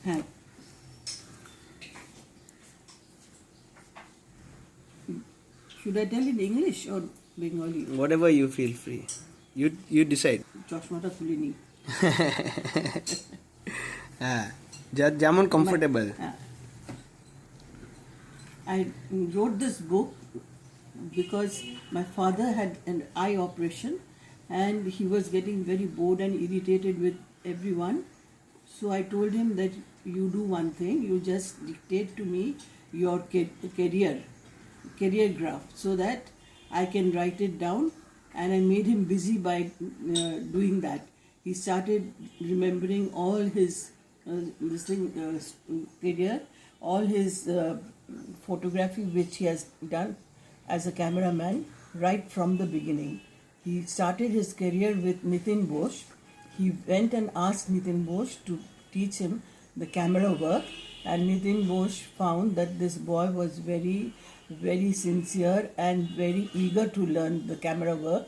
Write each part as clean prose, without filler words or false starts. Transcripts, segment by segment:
had. Should I tell in English or Bengali? Whatever you feel free. You decide. চশমাটা খুলে নি। যেমন comfortable. I wrote this book because my father had an eye operation and he was getting very bored and irritated with everyone. So I told him that you do one thing, you just dictate to me your career graph so that I can write it down, and I made him busy by doing that. He started remembering all his career, all his photography which he has done as a cameraman right from the beginning. He started his career with Nitin Bosch. He went and asked Nitin Bosch to teach him the camera work, and Nitin Bosch found that this boy was very, very sincere and very eager to learn the camera work.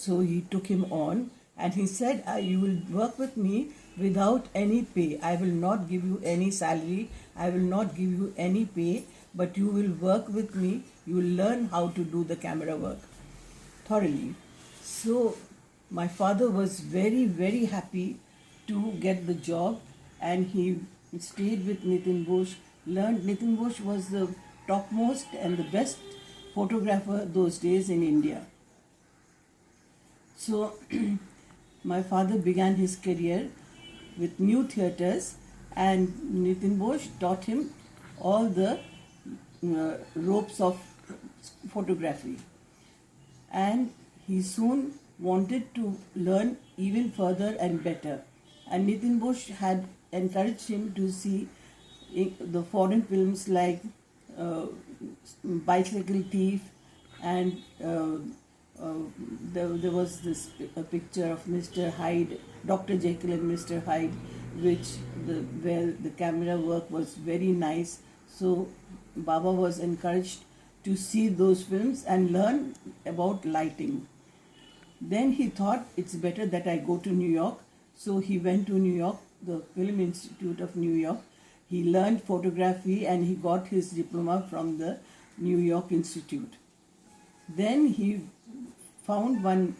So he took him on and he said, you will work with me without any pay. I will not give you any salary. I will not give you any pay, but you will work with me. You will learn how to do the camera work thoroughly. So my father was very, very happy to get the job, and he stayed with Nitin Bosch, learned. Nitin Bosch was the topmost and the best photographer those days in India. So my father began his career with new theatres, and Nitin Bosch taught him all the ropes of photography. And he soon wanted to learn even further and better. And Nitin Bosch had encouraged him to see the foreign films like Bicycle Thief, and there was this picture of Mr. Hyde, Dr. Jekyll and Mr. Hyde, where the camera work was very nice. So Baba was encouraged to see those films and learn about lighting. Then he thought it's better that I go to New York. So he went to New York, the Film Institute of New York. He learned photography and he got his diploma from the New York Institute. Then he found one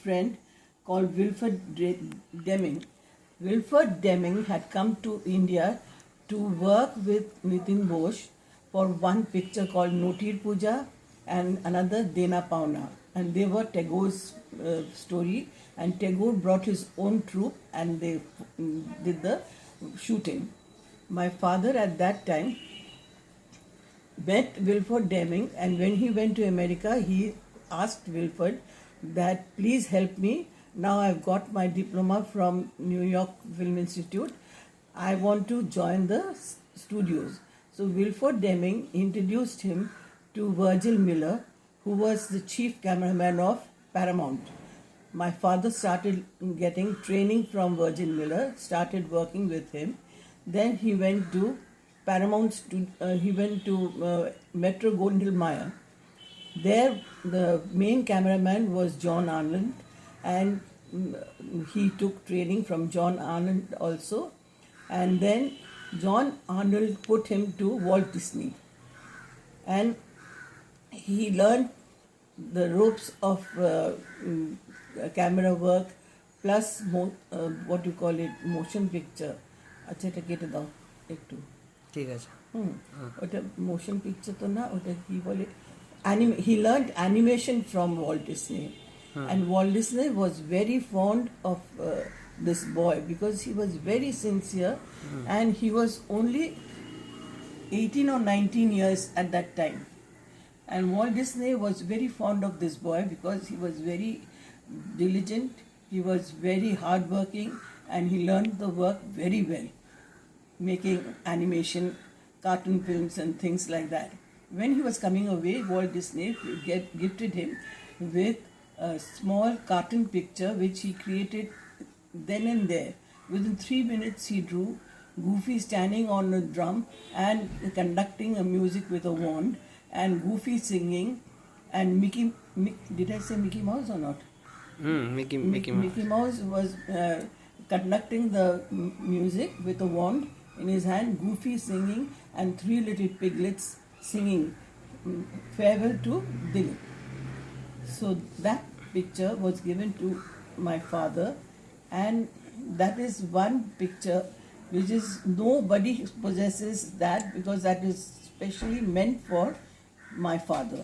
friend called Wilfred Deming. Wilfred Deming had come to India to work with Nitin Bosch for one picture called Notir Puja and another Dena Pauna. And they were Tagore's story, and Tagore brought his own troupe and they did the shooting. My father at that time met Wilfred Deming, and when he went to America, he asked Wilfred that please help me. Now I've got my diploma from New York Film Institute. I want to join the studios. So Wilfred Deming introduced him to Virgil Miller, who was the chief cameraman of Paramount. My father started getting training from Virgil Miller, started working with him. Then he went to Paramount, he went to Metro Goldwyn Mayer. There the main cameraman was John Arnold, and he took training from John Arnold also. And then John Arnold put him to Walt Disney. And he learned the ropes of camera work plus what you call it, motion picture. আচ্ছা এটা কেটে দাও একটু, ঠিক আছে। ওটা motion picture তো না, ওটা কি বলে, he learned animation from Walt Disney. And Walt Disney was very fond of this boy because he was very sincere, and he was only 18 or 19 years at that time. And Walt Disney was very fond of this boy because he was very diligent, he was very hardworking, and he learned the work very well, making animation, cartoon films and things like that. When he was coming away, Walt Disney gifted him with a small cartoon picture which he created then and there. Within 3 minutes he drew Goofy standing on a drum and conducting a music with a wand, and Goofy singing, and did I say Mickey Mouse or not? Mickey Mouse. Mickey Mouse was conducting the music with a wand in his hand, Goofy singing, and three little piglets singing farewell to Dilip. So that picture was given to my father, and that is one picture which is nobody possesses that, because that is specially meant for my father,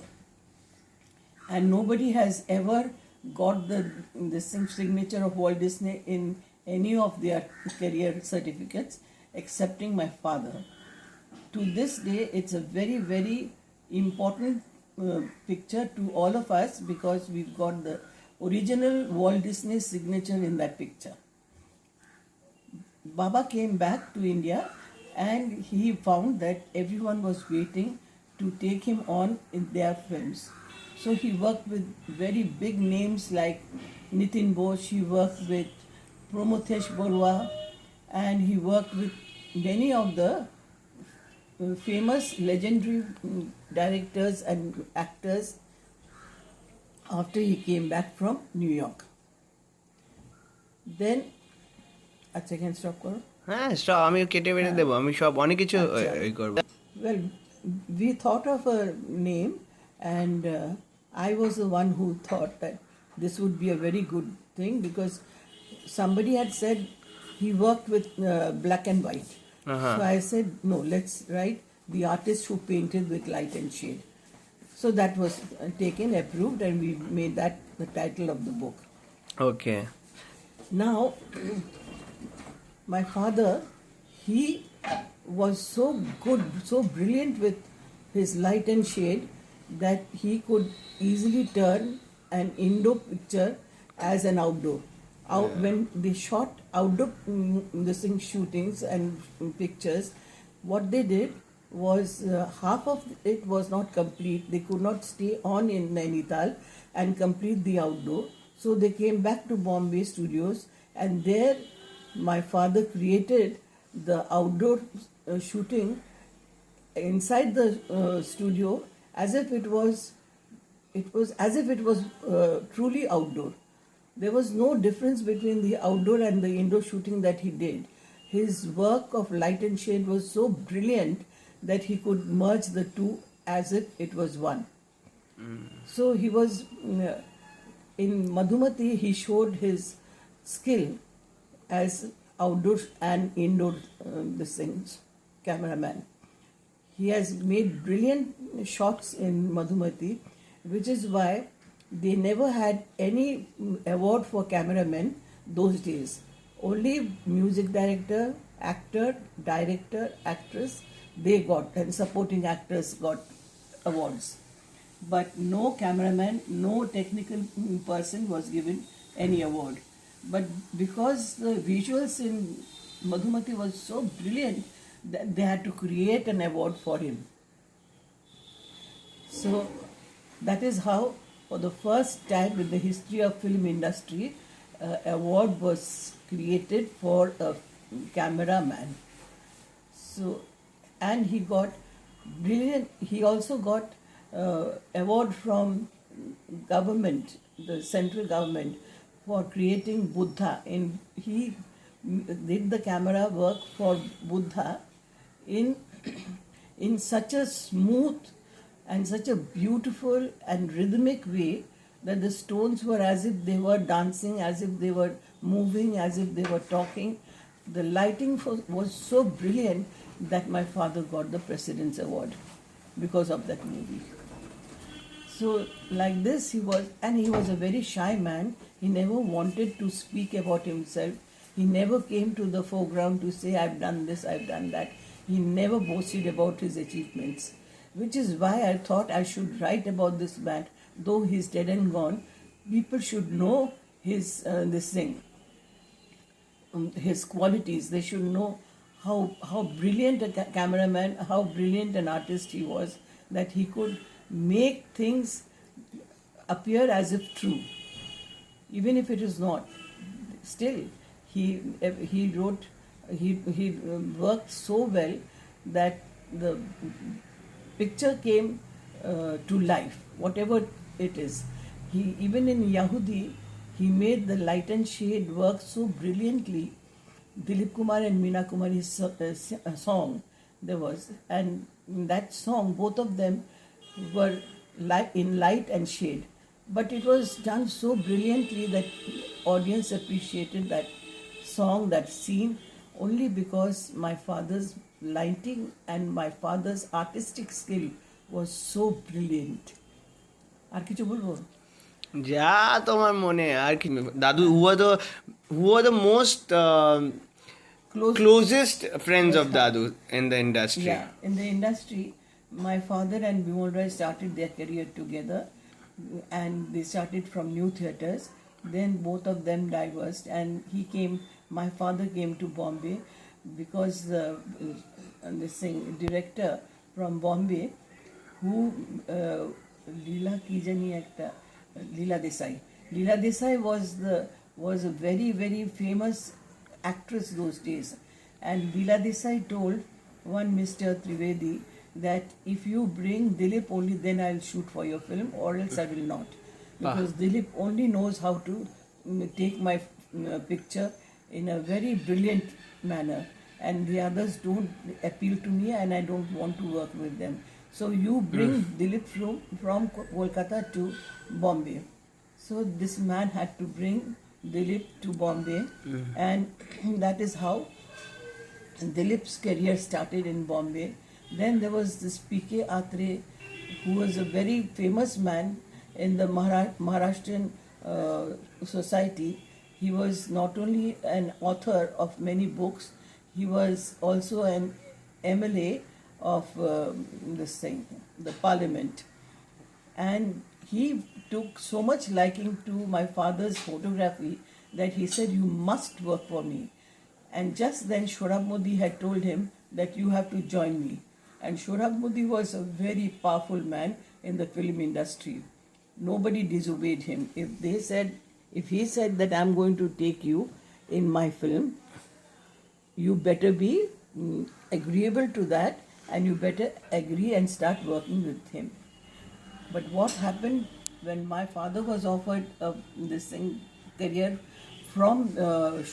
and nobody has ever got the signature of Walt Disney in any of their career certificates excepting my father. To this day, it's a very, very important picture to all of us, because we've got the original Walt Disney signature in that picture. Baba came back to India and he found that everyone was waiting to take him on in their films. So he worked with very big names like Nitin Bose, he worked with Prometheus Borua, and he worked with many of the famous legendary directors and actors after he came back from New York. Then, আচ্ছা can stop করো? হ্যাঁ stop, আমি কেটে বেটে দেবো, আমি সব অনেক কিছু এই করবো। Well, we thought of a name, and I was the one who thought that this would be a very good thing, because somebody had said he worked with black and white. So I said, no, let's write the artist who painted with light and shade. So that was taken, approved, and we made that the title of the book. Okay. Now, my father, he was so good, so brilliant with his light and shade, that he could easily turn an indoor picture as an outdoor. When they shot outdoor shootings and pictures, what they did was half of it was not complete. They could not stay on in Nainital and complete the outdoor. So they came back to Bombay studios, and there my father created the outdoor shooting inside the studio as if it was truly outdoor. There was no difference between the outdoor and the indoor shooting that he did. His work of light and shade was so brilliant that he could merge the two as if it was one. So he was in Madhumati, he showed his skill as outdoor and indoor cameraman. He has made brilliant shots in Madhumati, which is why they never had any award for cameramen those days. Only music director, actor, director, actress, they got, and supporting actors got awards. But no cameraman, no technical person was given any award. But because the visuals in Madhumati was so brilliant, that they had to create an award for him. So that is how, for the first time in the history of film industry, award was created for a cameraman. So, and he got brilliant. He also got award from government, the central government, for creating Buddha. He did the camera work for Buddha in such a smooth and such a beautiful and rhythmic way that the stones were as if they were dancing, as if they were moving, as if they were talking. The lighting was so brilliant that my father got the President's Award because of that movie. So like this he was, and he was a very shy man. He never wanted to speak about himself. He never came to the foreground to say, I've done this, I've done that. He never boasted about his achievements, which is why I thought I should write about this man. Though he's dead and gone, people should know his his qualities. They should know how brilliant a cameraman, how brilliant an artist he was, that he could make things appear as if true, even if it is not. Still, he worked so well that the picture came to life, whatever it is. Even in Yahudi, he made the light and shade work so brilliantly. Dilip Kumar and Meena Kumari's song there was, and in that song both of them were in light and shade, but it was done so brilliantly that audience appreciated that song, that scene, only because my father's lighting and my father's artistic skill was so brilliant. আর কিছু বলবো? যা তোমার মনে আর কি দাদু who were the most closest friends of Dadu in the industry? Yeah, in the industry, my father and Bimal Rai started their career together, and they started from new theatres. Then both of them divorced, and my father came to Bombay because this director from Bombay, who Leela Kijani actor, Leela Desai. Leela Desai was a very, very famous actress those days, and Leela Desai told one Mr. Trivedi that if you bring Dilip only, then I'll shoot for your film, or else I will not, because Dilip only knows how to take my picture in a very brilliant manner, and the others don't appeal to me, and I don't want to work with them. So you bring Dilip from Kolkata to Bombay. So this man had to bring Dilip to Bombay, and that is how Dilip's career started in Bombay. Then there was this P.K. Atre, who was a very famous man in the Maharashtrian society. He was not only an author of many books, he was also an MLA of the parliament. And he took so much liking to my father's photography that he said, "You must work for me." And just then Shorab Modi had told him that you have to join me. And Shorab Modi was a very powerful man in the film industry. Nobody disobeyed him. If he said that I'm going to take you in my film, you better be agreeable to that, and you better agree and start working with him. But what happened when my father was offered career from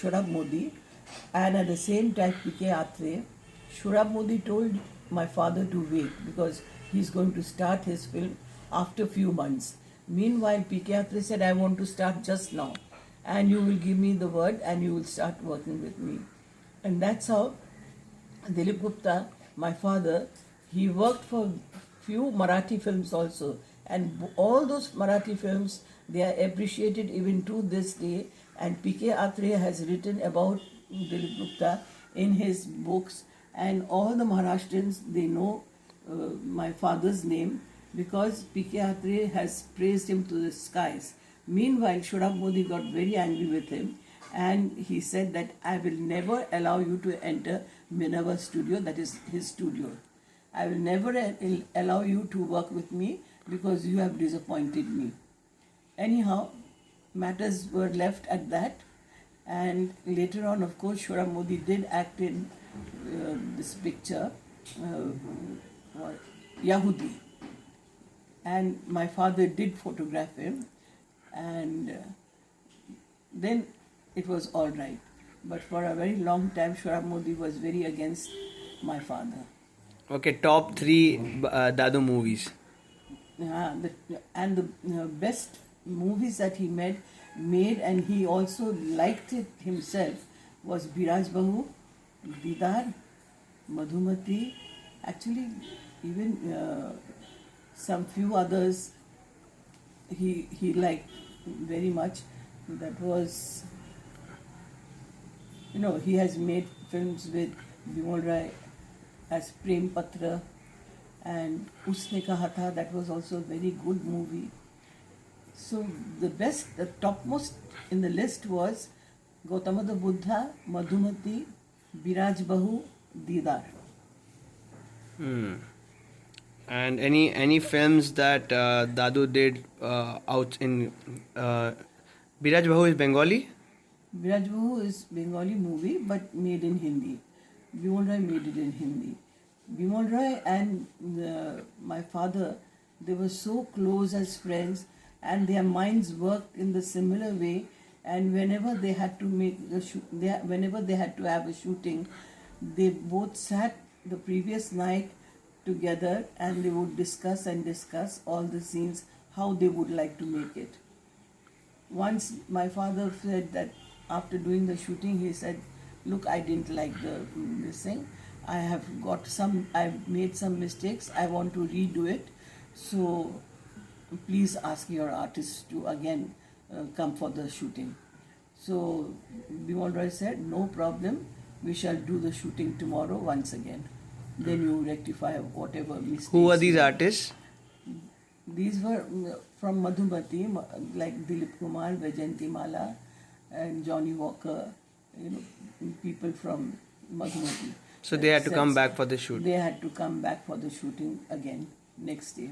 Shorab Modi, and at the same time P.K. Atre, Shorab Modi told my father to wait because he's going to start his film after few months. Meanwhile, P.K. Atre said, "I want to start just now, and you will give me the word and you will start working with me." And that's how Dilip Gupta, my father, he worked for few Marathi films also, and all those Marathi films, they are appreciated even to this day, and P.K. Atre has written about Dilip Gupta in his books, and all the Maharashtrians, they know my father's name because P.K. Atre has praised him to the skies. Meanwhile, Shorab Modi got very angry with him, and he said that I will never allow you to enter Minerva studio, that is his studio. I will never allow you to work with me because you have disappointed me. Anyhow, matters were left at that, and later on, of course, Shorab Modi did act in this picture, Yahudi, and my father did photograph him, and then it was all right. But for a very long time, Shorab Modi was very against my father. Okay, top 3 Dadu movies. And the best movies that he made, and he also liked it himself, was Biraj Bahu, Didar, Madhumati, actually even some few others he liked very much. That was, he has made films with Bimal Rai as Prem Patra, and Usne Kaha Tha, that was also a very good movie. So the topmost in the list was Gautama the Buddha, Madhumati, Biraj Bahu, Didar. And any films that Dadu did out in Biraj Bahu is Bengali? Biraj Bahu is Bengali movie but made in Hindi. Bimal Rai made it in Hindi. Bimal Rai and my father, they were so close as friends, and their minds worked in the similar way and whenever they had to make a whenever they had to have a shooting, they both sat the previous night together and they would discuss all the scenes, how they would like to make it. Once my father said that after doing the shooting, he said, "Look, I didn't like this thing. I've made some mistakes. I want to redo it. So please ask your artist to again come for the shooting." So Bimal Roy said, "No problem. We shall do the shooting tomorrow once again. Then you rectify whatever mistakes." Who are these you- artists? These were from Madhumati, like Dilip Kumar, Vajanti Mala, and Johnny Walker, people from Madhumati. So they had to come back for the shoot. They had to come back for the shooting again next day.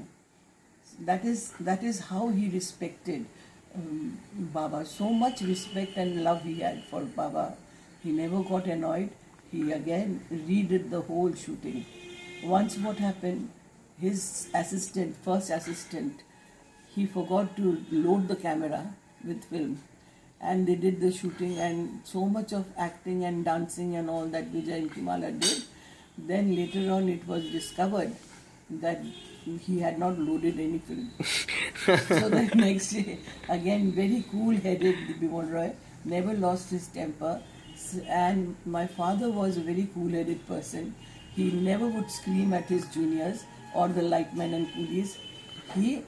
That is how he respected Baba. So much respect and love he had for Baba. He never got annoyed. He again redid the whole shooting. Once what happened, his first assistant, he forgot to load the camera with film. And they did the shooting, and so much of acting and dancing and all that Vijay and Kimala did. Then later on it was discovered that he had not loaded any film. So the next day, again very cool-headed Bimal Roy, never lost his temper. And my father was a very cool-headed person. He never would scream at his juniors or the lightmen and coolies. He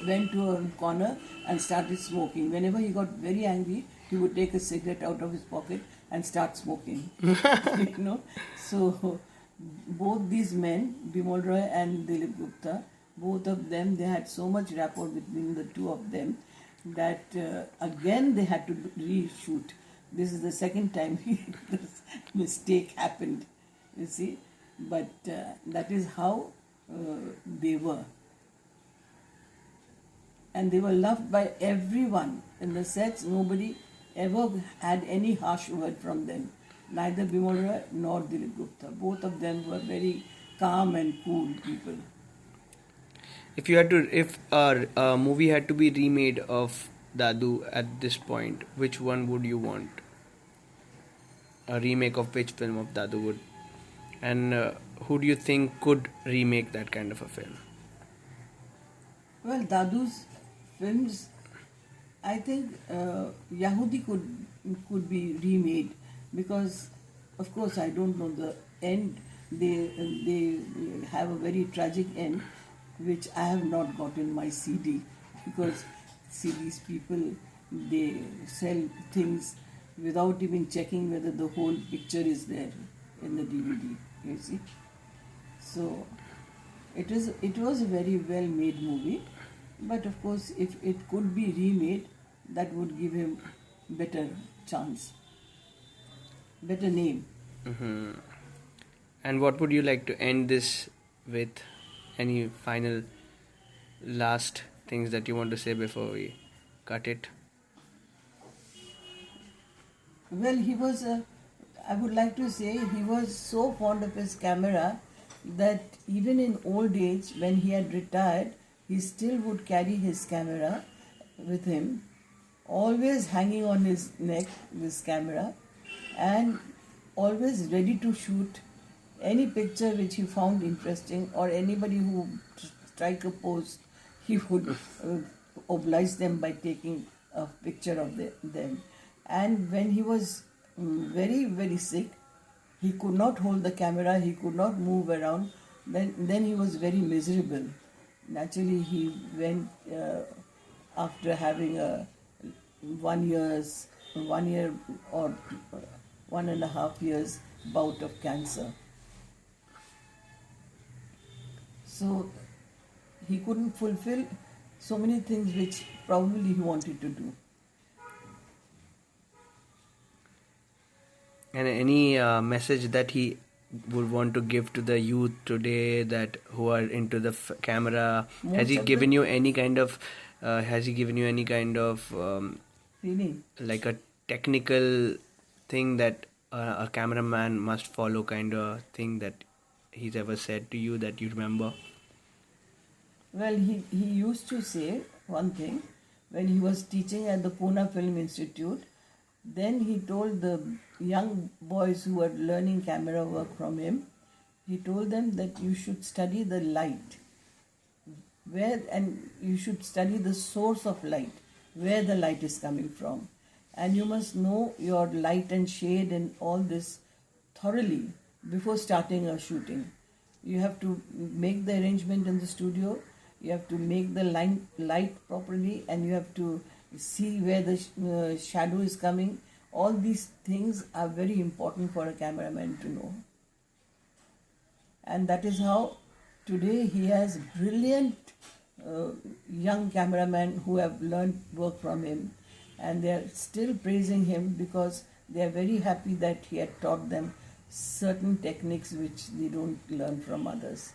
went to a corner and started smoking. Whenever he got very angry, he would take a cigarette out of his pocket and start smoking. So both these men, Bimal Roy and Dilip Gupta, both of them, they had so much rapport between the two of them that again they had to reshoot. This is the second time this mistake happened, you see. But that is how they were. And they were loved by everyone. In the sets, nobody ever had any harsh word from them. Neither Bimal Roy nor Dilip Gupta. Both of them were very calm and cool people. If a movie had to be remade of Dadu at this point, which one would you want? A remake of which film of Dadu would? And who do you think could remake that kind of a film? Well, Dadu's films, I think Yahudi could be remade, because, of course, I don't know the end. They have a very tragic end, which I have not got in my CD, because see, these people, they sell things without even checking whether the whole picture is there in the DVD, you see. So it was a very well made movie, but of course if it could be remade, that would give him better chance, better name. Mm-hmm. And what would you like to end this with? Any final last things that you want to say before we cut it? Well, I would like to say he was so fond of his camera that even in old age, when he had retired, he still would carry his camera with him, always hanging on his neck, this camera, and always ready to shoot any picture which he found interesting, or anybody who strike a pose, he would oblige them by taking a picture of them. And when he was very, very sick, he could not hold the camera, he could not move around, then he was very miserable. Naturally, he went after having a 1 year or 1.5 years bout of cancer. So he couldn't fulfill so many things which probably he wanted to do. And any message that he would want to give to the youth today that who are into the camera? Has he given you any kind of Feeling. like a technical thing that a cameraman must follow, kind of thing that he's ever said to you that you remember? Well, he used to say one thing, when he was teaching at the Pune Film Institute. Then he told the young boys who were learning camera work from him, he told them that you should study the light, and you should study the source of light, where the light is coming from. And you must know your light and shade and all this thoroughly before starting a shooting. You have to make the arrangement in the studio, you have to make the light properly, and you have to see where the shadow is coming. All these things are very important for a cameraman to know. And that is how today he has brilliant young cameramen who have learned work from him, and they are still praising him because they are very happy that he had taught them certain techniques which they don't learn from others.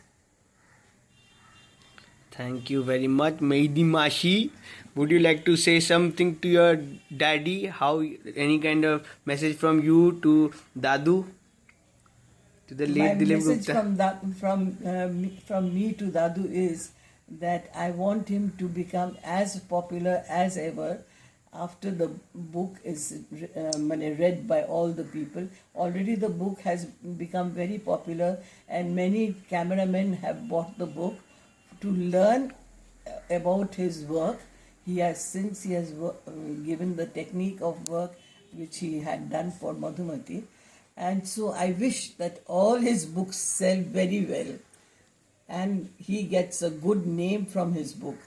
Thank you very much, Meidi Mashi. Would you like to say something to your daddy? How, any kind of message from you to Dadu? To the late My Dilip message Gupta? from me to Dadu is that I want him to become as popular as ever after the book is read by all the people. Already the book has become very popular, and many cameramen have bought the book to learn about his work. He has given the technique of work which he had done for Madhumati. And so I wish that all his books sell very well and he gets a good name from his book.